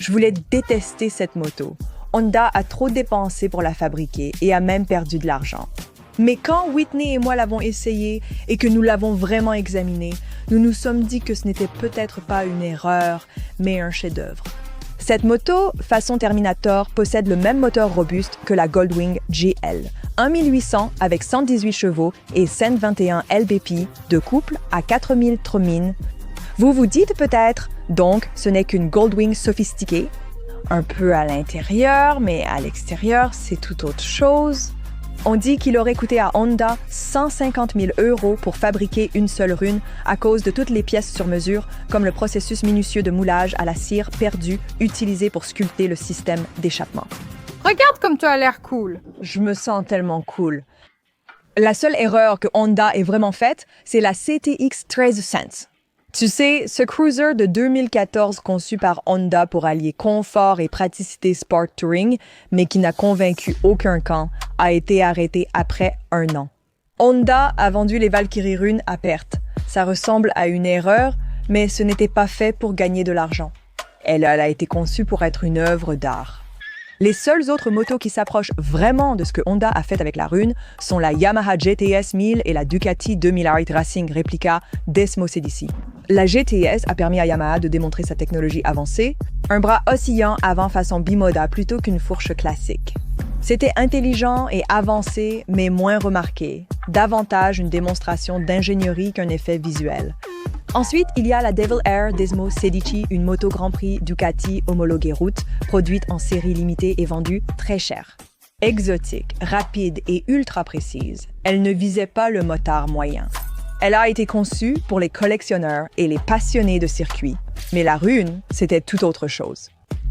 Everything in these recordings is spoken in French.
Je voulais détester cette moto. Honda a trop dépensé pour la fabriquer et a même perdu de l'argent. Mais quand Whitney et moi l'avons essayé et que nous l'avons vraiment examiné, nous nous sommes dit que ce n'était peut-être pas une erreur, mais un chef-d'œuvre. Cette moto, façon Terminator, possède le même moteur robuste que la Goldwing GL. 1800 avec 118 chevaux et 121 lbp de couple à 4000 tromines. Vous vous dites peut-être, donc ce n'est qu'une Goldwing sophistiquée? Un peu à l'intérieur, mais à l'extérieur, c'est tout autre chose. On dit qu'il aurait coûté à Honda 150 000 € pour fabriquer une seule rune à cause de toutes les pièces sur mesure, comme le processus minutieux de moulage à la cire perdue utilisé pour sculpter le système d'échappement. Regarde comme tu as l'air cool. Je me sens tellement cool. La seule erreur que Honda ait vraiment faite, c'est la CTX 1300. Tu sais, ce cruiser de 2014 conçu par Honda pour allier confort et praticité sport touring, mais qui n'a convaincu aucun camp, a été arrêté après 1 an. Honda a vendu les Valkyrie Rune à perte. Ça ressemble à une erreur, mais ce n'était pas fait pour gagner de l'argent. Elle a été conçue pour être une œuvre d'art. Les seules autres motos qui s'approchent vraiment de ce que Honda a fait avec la Rune sont la Yamaha GTS 1000 et la Ducati 2008 Racing Replica Desmo CDC. La GTS a permis à Yamaha de démontrer sa technologie avancée, un bras oscillant avant façon bimoda plutôt qu'une fourche classique. C'était intelligent et avancé, mais moins remarqué, davantage une démonstration d'ingénierie qu'un effet visuel. Ensuite, il y a la Devil Air Desmo Sedici, une moto Grand Prix Ducati homologuée route, produite en série limitée et vendue très cher. Exotique, rapide et ultra précise, elle ne visait pas le motard moyen. Elle a été conçue pour les collectionneurs et les passionnés de circuit. Mais la Rune, c'était tout autre chose.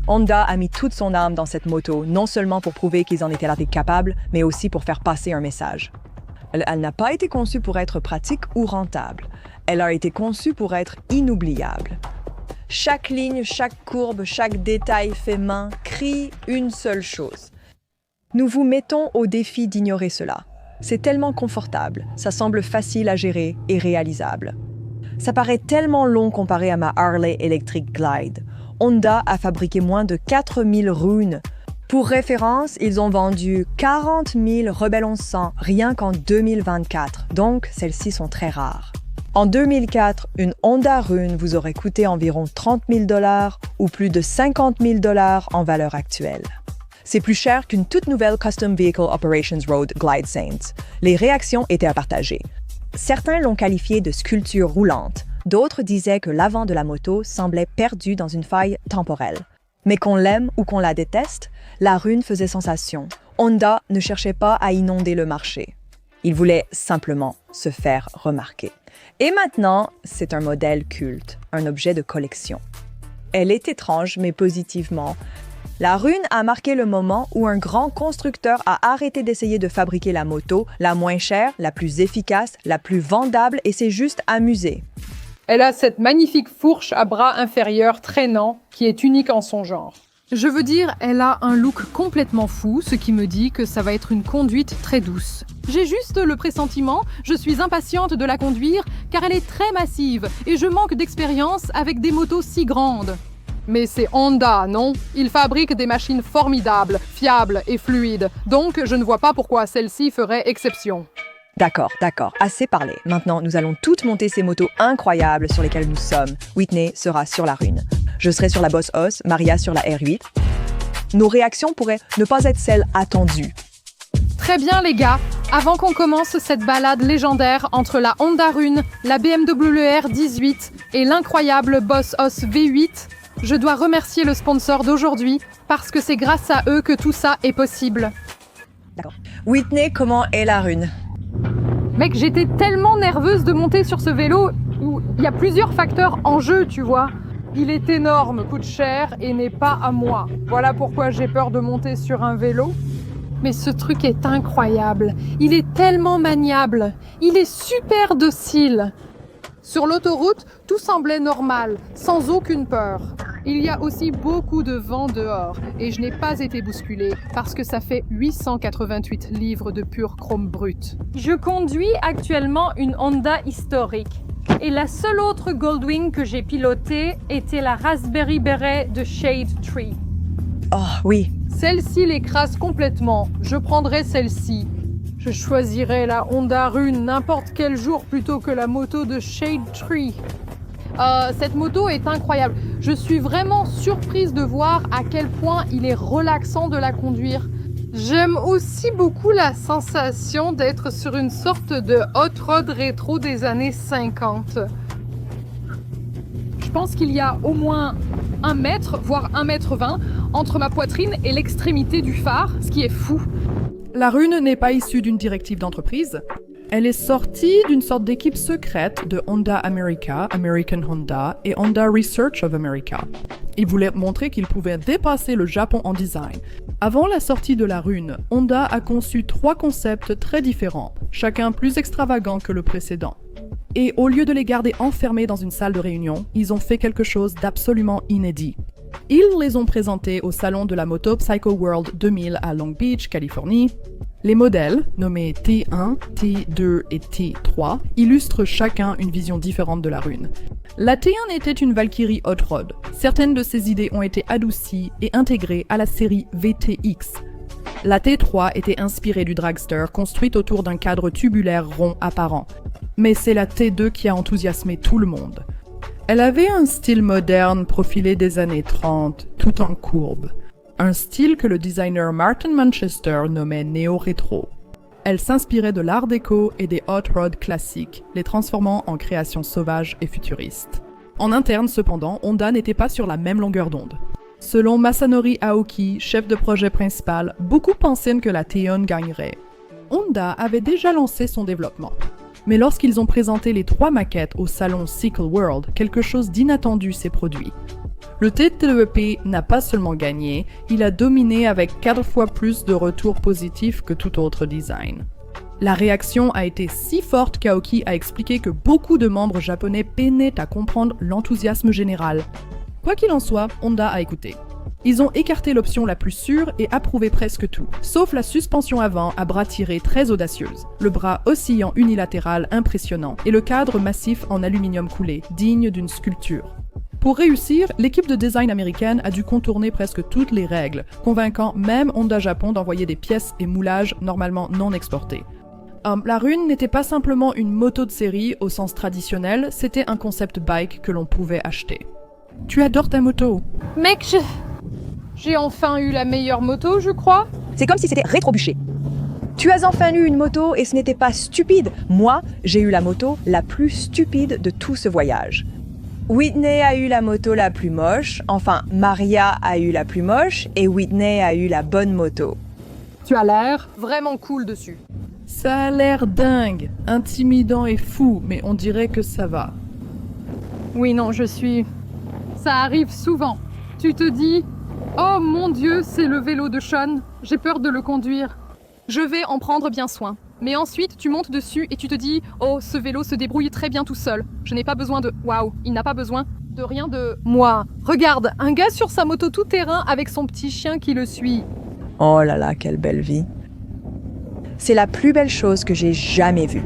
Honda a mis toute son âme dans cette moto, non seulement pour prouver qu'ils en étaient capables, mais aussi pour faire passer un message. Elle n'a pas été conçue pour être pratique ou rentable. Elle a été conçue pour être inoubliable. Chaque ligne, chaque courbe, chaque détail fait main crie une seule chose. Nous vous mettons au défi d'ignorer cela. C'est tellement confortable, ça semble facile à gérer et réalisable. Ça paraît tellement long comparé à ma Harley Electric Glide. Honda a fabriqué moins de 4000 runes. Pour référence, ils ont vendu 40 000 Rebelle 1100 rien qu'en 2024, donc celles-ci sont très rares. En 2004, une Honda Rune vous aurait coûté environ 30 000 $ ou plus de 50 000 $ en valeur actuelle. C'est plus cher qu'une toute nouvelle Custom Vehicle Operations Road Glide Saints. Les réactions étaient à partager. Certains l'ont qualifiée de sculpture roulante, d'autres disaient que l'avant de la moto semblait perdu dans une faille temporelle. Mais qu'on l'aime ou qu'on la déteste, la Rune faisait sensation. Honda ne cherchait pas à inonder le marché. Il voulait simplement se faire remarquer. Et maintenant, c'est un modèle culte, un objet de collection. Elle est étrange, mais positivement. La Rune a marqué le moment où un grand constructeur a arrêté d'essayer de fabriquer la moto la moins chère, la plus efficace, la plus vendable et s'est juste amusé. Elle a cette magnifique fourche à bras inférieurs traînant qui est unique en son genre. Je veux dire, elle a un look complètement fou, ce qui me dit que ça va être une conduite très douce. J'ai juste le pressentiment, je suis impatiente de la conduire car elle est très massive et je manque d'expérience avec des motos si grandes. Mais c'est Honda, non? Ils fabriquent des machines formidables, fiables et fluides, donc je ne vois pas pourquoi celle-ci ferait exception. D'accord, assez parlé. Maintenant, nous allons toutes monter ces motos incroyables sur lesquelles nous sommes. Whitney sera sur la Rune. Je serai sur la Boss Hoss, Maria sur la R8. Nos réactions pourraient ne pas être celles attendues. Très bien les gars, avant qu'on commence cette balade légendaire entre la Honda Rune, la BMW R18 et l'incroyable Boss Hoss V8, je dois remercier le sponsor d'aujourd'hui parce que c'est grâce à eux que tout ça est possible. D'accord. Whitney, comment est la Rune? Mec, j'étais tellement nerveuse de monter sur ce vélo où il y a plusieurs facteurs en jeu, tu vois. Il est énorme, coûte cher et n'est pas à moi. Voilà pourquoi j'ai peur de monter sur un vélo. Mais ce truc est incroyable. Il est tellement maniable. Il est super docile. Sur l'autoroute, tout semblait normal, sans aucune peur. Il y a aussi beaucoup de vent dehors et je n'ai pas été bousculée parce que ça fait 888 livres de pur chrome brut. Je conduis actuellement une Honda historique. Et la seule autre Goldwing que j'ai pilotée était la Raspberry Beret de Shade Tree. Oh oui, Celle-ci l'écrase complètement. Je prendrai celle-ci. Je choisirai la Honda Rune n'importe quel jour plutôt que la moto de Shade Tree. Cette moto est incroyable. Je suis vraiment surprise de voir à quel point il est relaxant de la conduire. J'aime aussi beaucoup la sensation d'être sur une sorte de hot rod rétro des années 50. Je pense qu'il y a au moins 1 mètre, voire 1,20 m entre ma poitrine et l'extrémité du phare, ce qui est fou. La Rune n'est pas issue d'une directive d'entreprise. Elle est sortie d'une sorte d'équipe secrète de Honda America, American Honda et Honda Research of America. Ils voulaient montrer qu'ils pouvaient dépasser le Japon en design. Avant la sortie de la Rune, Honda a conçu 3 concepts très différents, chacun plus extravagant que le précédent. Et au lieu de les garder enfermés dans une salle de réunion, ils ont fait quelque chose d'absolument inédit. Ils les ont présentés au salon de la moto Psycho World 2000 à Long Beach, Californie. Les modèles, nommés T1, T2 et T3, illustrent chacun une vision différente de la Rune. La T1 était une Valkyrie hot rod. Certaines de ses idées ont été adoucies et intégrées à la série VTX. La T3 était inspirée du dragster, construite autour d'un cadre tubulaire rond apparent. Mais c'est la T2 qui a enthousiasmé tout le monde. Elle avait un style moderne profilé des années 30, tout en courbe. Un style que le designer Martin Manchester nommait néo-rétro. Elle s'inspirait de l'art déco et des hot rods classiques, les transformant en créations sauvages et futuristes. En interne, cependant, Honda n'était pas sur la même longueur d'onde. Selon Masanori Aoki, chef de projet principal, beaucoup pensaient que la T1 gagnerait. Honda avait déjà lancé son développement. Mais lorsqu'ils ont présenté les 3 maquettes au salon Cycle World, quelque chose d'inattendu s'est produit. Le T2EP n'a pas seulement gagné, il a dominé avec 4 fois plus de retours positifs que tout autre design. La réaction a été si forte qu'Aoki a expliqué que beaucoup de membres japonais peinaient à comprendre l'enthousiasme général. Quoi qu'il en soit, Honda a écouté. Ils ont écarté l'option la plus sûre et approuvé presque tout, sauf la suspension avant à bras tirés très audacieuse, le bras oscillant unilatéral impressionnant et le cadre massif en aluminium coulé, digne d'une sculpture. Pour réussir, l'équipe de design américaine a dû contourner presque toutes les règles, convainquant même Honda Japon d'envoyer des pièces et moulages normalement non exportés. La Rune n'était pas simplement une moto de série au sens traditionnel, c'était un concept bike que l'on pouvait acheter. Tu adores ta moto. Mec, j'ai enfin eu la meilleure moto, je crois. c'est comme si c'était rétro-bûché. Tu as enfin eu une moto et ce n'était pas stupide. Moi, j'ai eu la moto la plus stupide de tout ce voyage. Whitney a eu la moto la plus moche, enfin Maria a eu la plus moche et Whitney a eu la bonne moto. Tu as l'air vraiment cool dessus. Ça a l'air dingue, intimidant et fou, mais on dirait que ça va. Oui, non, Ça arrive souvent. Tu te dis, oh mon Dieu, c'est le vélo de Sean, j'ai peur de le conduire. Je vais en prendre bien soin. Mais ensuite, tu montes dessus et tu te dis, oh, ce vélo se débrouille très bien tout seul. Je n'ai pas besoin de... Waouh, il n'a pas besoin de rien de... Moi. Regarde, un gars sur sa moto tout-terrain avec son petit chien qui le suit. Oh là là, quelle belle vie. C'est la plus belle chose que j'ai jamais vue.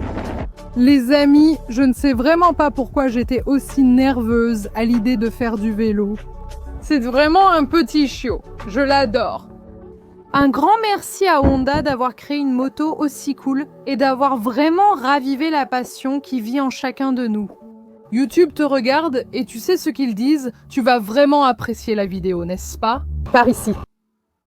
Les amis, je ne sais vraiment pas pourquoi j'étais aussi nerveuse à l'idée de faire du vélo. C'est vraiment un petit chiot. Je l'adore. Un grand merci à Honda d'avoir créé une moto aussi cool et d'avoir vraiment ravivé la passion qui vit en chacun de nous. YouTube te regarde et tu sais ce qu'ils disent, tu vas vraiment apprécier la vidéo, n'est-ce pas? Par ici.